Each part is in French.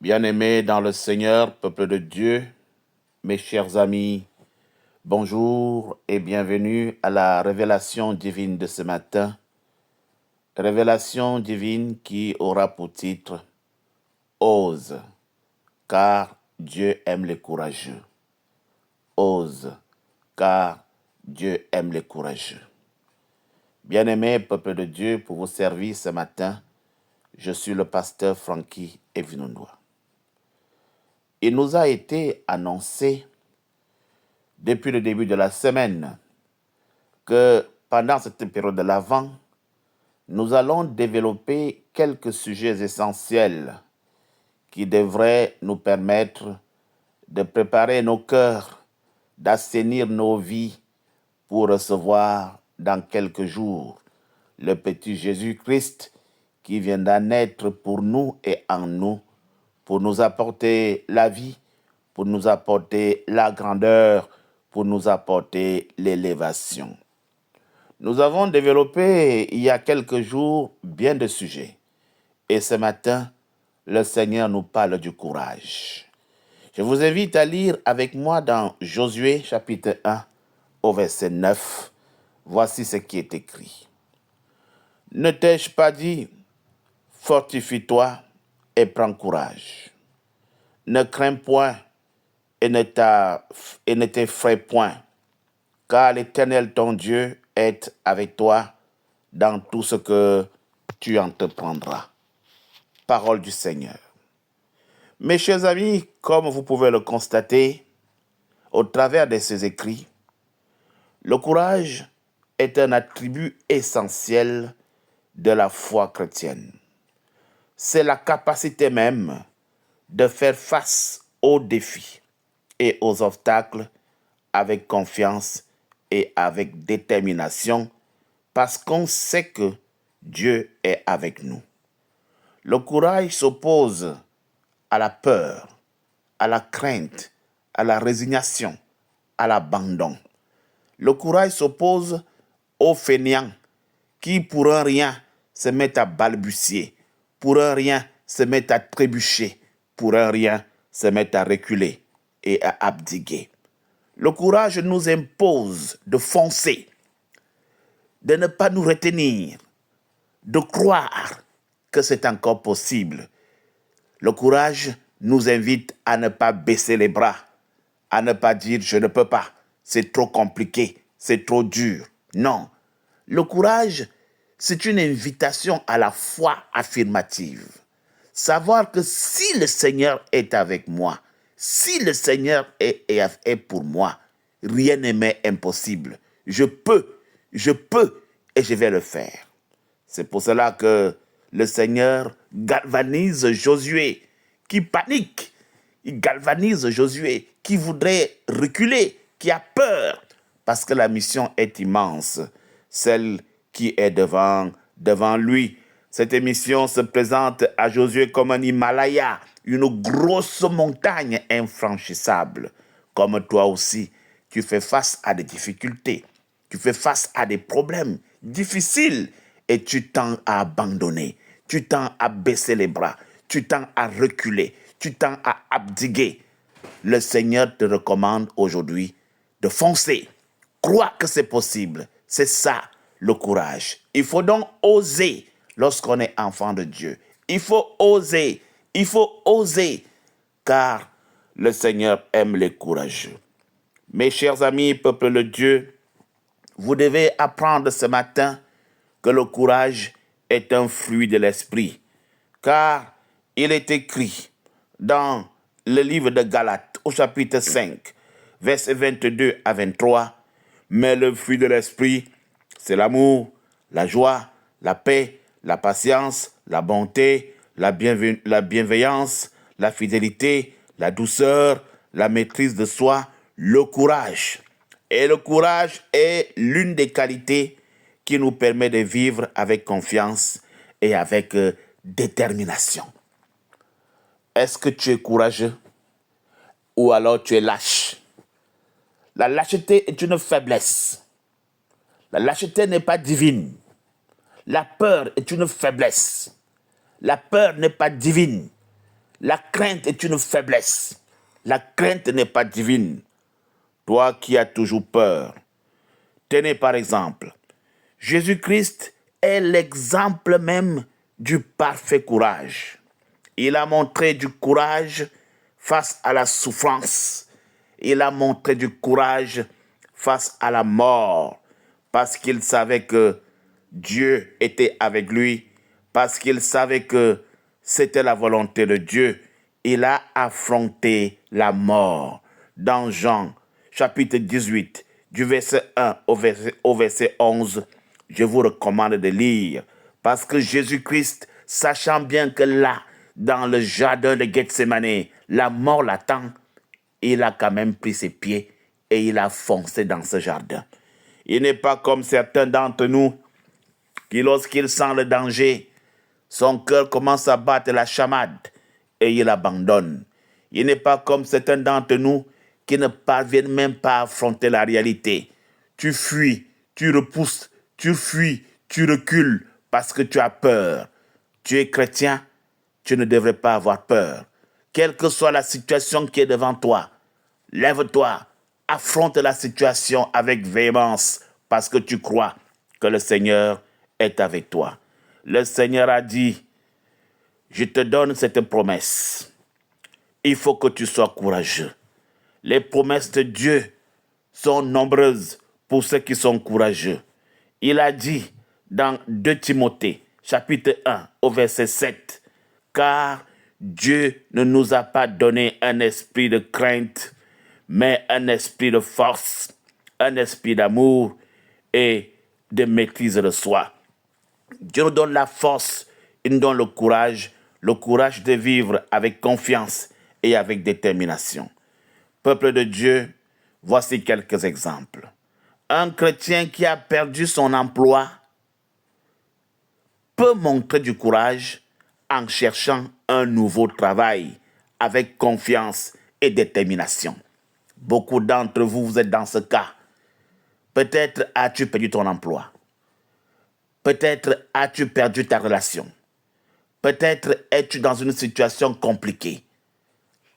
Bien-aimés dans le Seigneur, peuple de Dieu, mes chers amis, bonjour et bienvenue à la révélation divine de ce matin. Révélation divine qui aura pour titre « Ose, car Dieu aime les courageux ». Ose, car Dieu aime les courageux. Bien-aimés, peuple de Dieu, pour vous servir ce matin, je suis le pasteur Frankie Evinondoa. Il nous a été annoncé depuis le début de la semaine que pendant cette période de l'Avent, nous allons développer quelques sujets essentiels qui devraient nous permettre de préparer nos cœurs, d'assainir nos vies pour recevoir dans quelques jours le petit Jésus-Christ qui viendra naître pour nous et en nous, pour nous apporter la vie, pour nous apporter la grandeur, pour nous apporter l'élévation. Nous avons développé il y a quelques jours bien de sujets. Et ce matin, le Seigneur nous parle du courage. Je vous invite à lire avec moi dans Josué chapitre 1 au verset 9. Voici ce qui est écrit. Ne t'ai-je pas dit, fortifie-toi et prends courage. Ne crains point et ne t'effraie point, car l'Éternel ton Dieu est avec toi dans tout ce que tu entreprendras. Parole du Seigneur. Mes chers amis, comme vous pouvez le constater, au travers de ces écrits, le courage est un attribut essentiel de la foi chrétienne. C'est la capacité même de faire face aux défis et aux obstacles avec confiance et avec détermination parce qu'on sait que Dieu est avec nous. Le courage s'oppose à la peur, à la crainte, à la résignation, à l'abandon. Le courage s'oppose aux fainéants qui pour un rien se mettent à balbutier, pour un rien se mettent à trébucher, pour un rien se mettent à reculer et à abdiguer. Le courage nous impose de foncer, de ne pas nous retenir, de croire que c'est encore possible. Le courage nous invite à ne pas baisser les bras, à ne pas dire « je ne peux pas, c'est trop compliqué, c'est trop dur ». Non, le courage, c'est une invitation à la foi affirmative. Savoir que si le Seigneur est avec moi, si le Seigneur est pour moi, rien ne m'est impossible. Je peux et je vais le faire. C'est pour cela que le Seigneur galvanise Josué qui panique. Il galvanise Josué qui voudrait reculer, qui a peur parce que la mission est immense, celle qui est devant lui. Cette mission se présente à Josué comme un Himalaya, une grosse montagne infranchissable. Comme toi aussi, tu fais face à des difficultés, tu fais face à des problèmes difficiles et tu tends à abandonner, tu tends à baisser les bras, tu tends à reculer, tu tends à abdiguer. Le Seigneur te recommande aujourd'hui de foncer. Crois que c'est possible. C'est ça, le courage. Il faut donc oser lorsqu'on est enfant de Dieu. Il faut oser, car le Seigneur aime les courageux. Mes chers amis, peuple de Dieu, vous devez apprendre ce matin que le courage est un fruit de l'esprit, car il est écrit dans le livre de Galates, au chapitre 5, versets 22 à 23, « Mais le fruit de l'esprit, c'est l'amour, la joie, la paix, la patience, la bonté, la bienveillance, la fidélité, la douceur, la maîtrise de soi, le courage. » Et le courage est l'une des qualités qui nous permet de vivre avec confiance et avec détermination. Est-ce que tu es courageux ou alors tu es lâche? La lâcheté est une faiblesse. La lâcheté n'est pas divine. La peur est une faiblesse. La peur n'est pas divine. La crainte est une faiblesse. La crainte n'est pas divine. Toi qui as toujours peur. Tenez par exemple, Jésus-Christ est l'exemple même du parfait courage. Il a montré du courage face à la souffrance. Il a montré du courage face à la mort, parce qu'il savait que Dieu était avec lui, parce qu'il savait que c'était la volonté de Dieu. Il a affronté la mort. Dans Jean, chapitre 18, du verset 1 au verset 11, je vous recommande de lire, parce que Jésus-Christ, sachant bien que là, dans le jardin de Gethsémane, la mort l'attend, il a quand même pris ses pieds et il a foncé dans ce jardin. Il n'est pas comme certains d'entre nous qui, lorsqu'il sent le danger, son cœur commence à battre la chamade et il abandonne. Il n'est pas comme certains d'entre nous qui ne parviennent même pas à affronter la réalité. Tu fuis, tu repousses, tu fuis, tu recules parce que tu as peur. Tu es chrétien, tu ne devrais pas avoir peur. Quelle que soit la situation qui est devant toi, lève-toi, affronte la situation avec véhémence parce que tu crois que le Seigneur est avec toi. Le Seigneur a dit, je te donne cette promesse. Il faut que tu sois courageux. Les promesses de Dieu sont nombreuses pour ceux qui sont courageux. Il a dit dans 2 Timothée, chapitre 1, au verset 7, « Car Dieu ne nous a pas donné un esprit de crainte, mais un esprit de force, un esprit d'amour et de maîtrise de soi. » Dieu nous donne la force, il nous donne le courage de vivre avec confiance et avec détermination. Peuple de Dieu, voici quelques exemples. Un chrétien qui a perdu son emploi peut montrer du courage en cherchant un nouveau travail avec confiance et détermination. Beaucoup d'entre vous, vous êtes dans ce cas. Peut-être as-tu perdu ton emploi. Peut-être as-tu perdu ta relation. Peut-être es-tu dans une situation compliquée.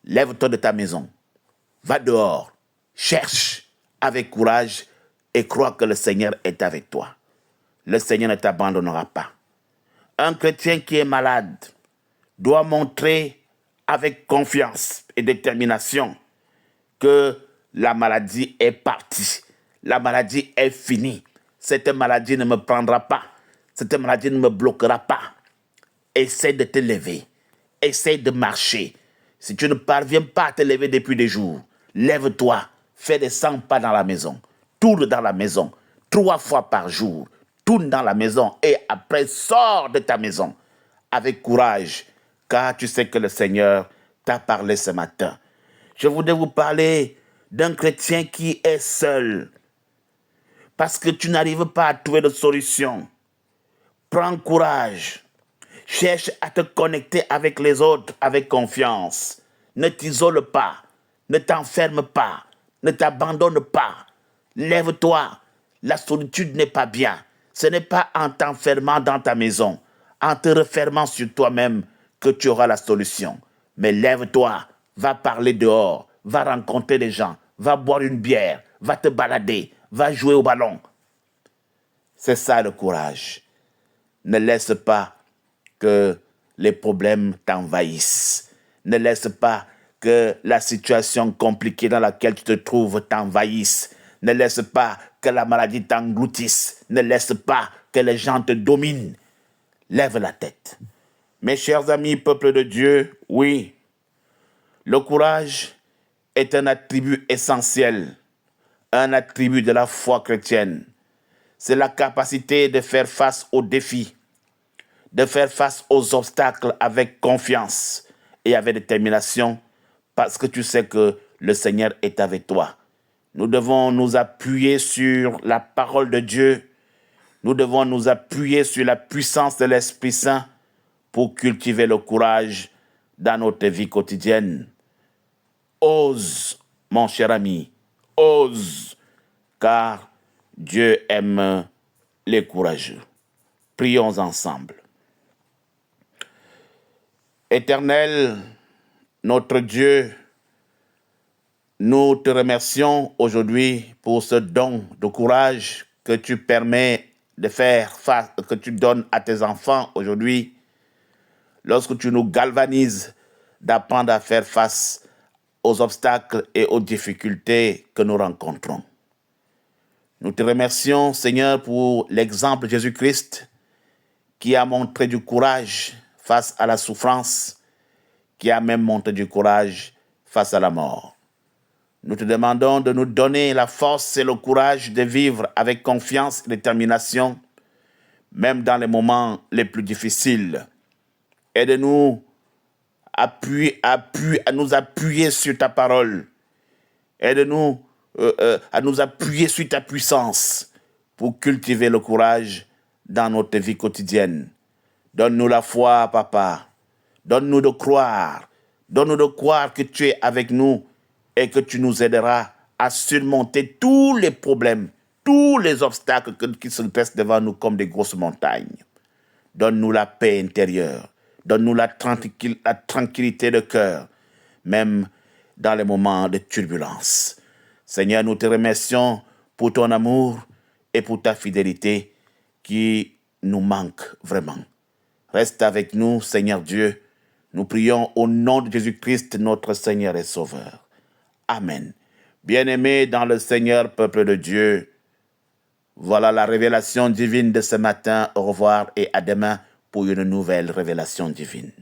Lève-toi de ta maison. Va dehors. Cherche avec courage et crois que le Seigneur est avec toi. Le Seigneur ne t'abandonnera pas. Un chrétien qui est malade doit montrer avec confiance et détermination que la maladie est partie. La maladie est finie. Cette maladie ne me prendra pas. Cette maladie ne me bloquera pas. Essaie de te lever. Essaie de marcher. Si tu ne parviens pas à te lever depuis des jours, lève-toi. Fais des 100 pas dans la maison. Tourne dans la maison. 3 fois par jour. Tourne dans la maison et après sors de ta maison avec courage, car tu sais que le Seigneur t'a parlé ce matin. Je voudrais vous parler d'un chrétien qui est seul parce que tu n'arrives pas à trouver de solution. Prends courage. Cherche à te connecter avec les autres avec confiance. Ne t'isole pas. Ne t'enferme pas. Ne t'abandonne pas. Lève-toi. La solitude n'est pas bien. Ce n'est pas en t'enfermant dans ta maison, en te refermant sur toi-même que tu auras la solution. Mais lève-toi, va parler dehors, va rencontrer des gens, va boire une bière, va te balader, va jouer au ballon. C'est ça le courage. Ne laisse pas que les problèmes t'envahissent. Ne laisse pas que la situation compliquée dans laquelle tu te trouves t'envahisse. Ne laisse pas que la maladie t'engloutisse. Ne laisse pas que les gens te dominent. Lève la tête. Mes chers amis, peuple de Dieu, oui, le courage est un attribut essentiel, un attribut de la foi chrétienne. C'est la capacité de faire face aux défis, de faire face aux obstacles avec confiance et avec détermination, parce que tu sais que le Seigneur est avec toi. Nous devons nous appuyer sur la parole de Dieu. Nous devons nous appuyer sur la puissance de l'Esprit Saint pour cultiver le courage dans notre vie quotidienne. Ose, mon cher ami, ose, car Dieu aime les courageux. Prions ensemble. Éternel, Notre Dieu, nous te remercions aujourd'hui pour ce don de courage que tu permets de faire face, que tu donnes à tes enfants aujourd'hui, lorsque tu nous galvanises d'apprendre à faire face aux obstacles et aux difficultés que nous rencontrons. Nous te remercions, Seigneur, pour l'exemple de Jésus-Christ qui a montré du courage face à la souffrance, qui a même montré du courage face à la mort. Nous te demandons de nous donner la force et le courage de vivre avec confiance et détermination, même dans les moments les plus difficiles. Aide-nous à nous appuyer sur ta parole. Aide-nous à nous appuyer sur ta puissance pour cultiver le courage dans notre vie quotidienne. Donne-nous la foi, Papa. Donne-nous de croire. Donne-nous de croire que tu es avec nous et que tu nous aideras à surmonter tous les problèmes, tous les obstacles qui se dressent devant nous comme des grosses montagnes. Donne-nous la paix intérieure. Donne-nous la tranquillité de cœur, même dans les moments de turbulence. Seigneur, nous te remercions pour ton amour et pour ta fidélité qui nous manque vraiment. Reste avec nous, Seigneur Dieu. Nous prions au nom de Jésus-Christ, notre Seigneur et Sauveur. Amen. Bien-aimés dans le Seigneur, peuple de Dieu, voilà la révélation divine de ce matin. Au revoir et à demain pour une nouvelle révélation divine.